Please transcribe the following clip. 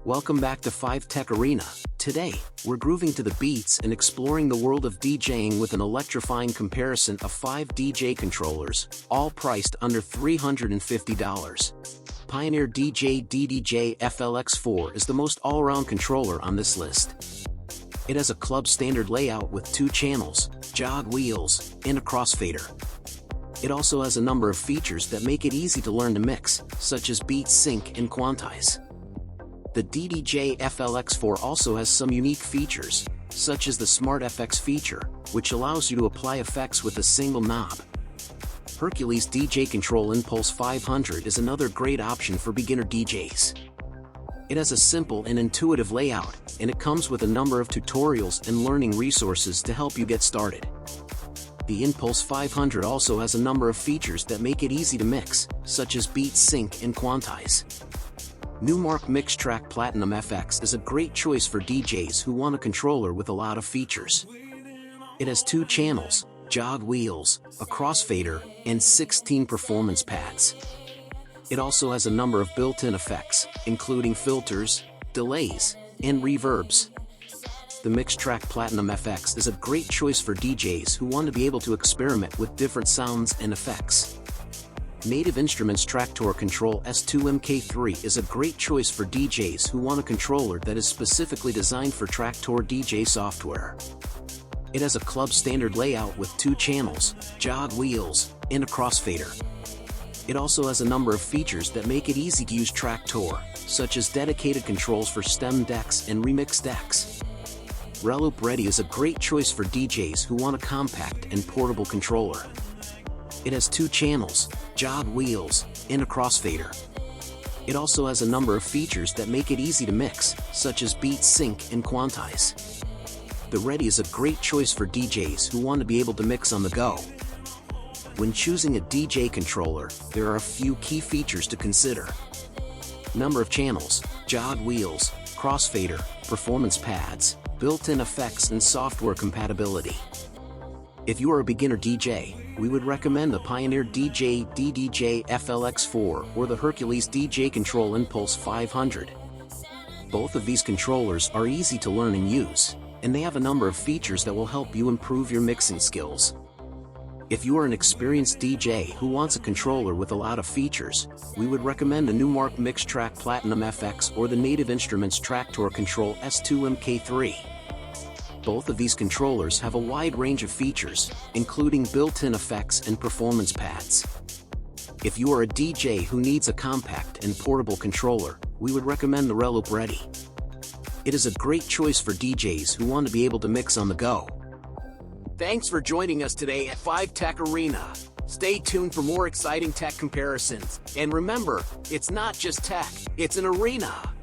Welcome back to 5 Tech Arena. Today, we're grooving to the beats and exploring the world of DJing with an electrifying comparison of 5 DJ controllers, all priced under $350. Pioneer DJ DDJ-FLX4 is the most all-around controller on this list. It has a club standard layout with 2 channels, jog wheels, and a crossfader. It also has a number of features that make it easy to learn to mix, such as beat sync and quantize. The DDJ FLX4 also has some unique features, such as the Smart FX feature, which allows you to apply effects with a single knob. Hercules DJControl Inpulse 500 is another great option for beginner DJs. It has a simple and intuitive layout, and it comes with a number of tutorials and learning resources to help you get started. The Inpulse 500 also has a number of features that make it easy to mix, such as beat sync and quantize. Numark Mixtrack Platinum FX is a great choice for DJs who want a controller with a lot of features. It has 2 channels, jog wheels, a crossfader, and 16 performance pads. It also has a number of built-in effects, including filters, delays, and reverbs. The Mixtrack Platinum FX is a great choice for DJs who want to be able to experiment with different sounds and effects. Native Instruments Traktor Kontrol S2 is a great choice for DJs who want a controller that is specifically designed for Traktor DJ software. It has a club standard layout with 2 channels, jog wheels, and a crossfader. It also has a number of features that make it easy to use Traktor, such as dedicated controls for stem decks and remix decks. Relope Ready is a great choice for DJs who want a compact and portable controller. It has 2 channels, jog wheels, and a crossfader. It also has a number of features that make it easy to mix, such as beat sync and quantize. The Ready is a great choice for DJs who want to be able to mix on the go. When choosing a DJ controller, there are a few key features to consider. Number of channels, jog wheels, crossfader, performance pads, built-in effects and software compatibility. If you are a beginner DJ, we would recommend the Pioneer DJ DDJ-FLX4 or the Hercules DJControl Inpulse 500. Both of these controllers are easy to learn and use, and they have a number of features that will help you improve your mixing skills. If you are an experienced DJ who wants a controller with a lot of features, we would recommend the Numark Mixtrack Platinum FX or the Native Instruments Traktor Kontrol S2 Both of these controllers have a wide range of features, including built-in effects and performance pads. If you are a DJ who needs a compact and portable controller, we would recommend the Relope Ready. It is a great choice for DJs who want to be able to mix on the go. Thanks for joining us today at 5 Tech Arena. Stay tuned for more exciting tech comparisons. And remember, it's not just tech, it's an arena.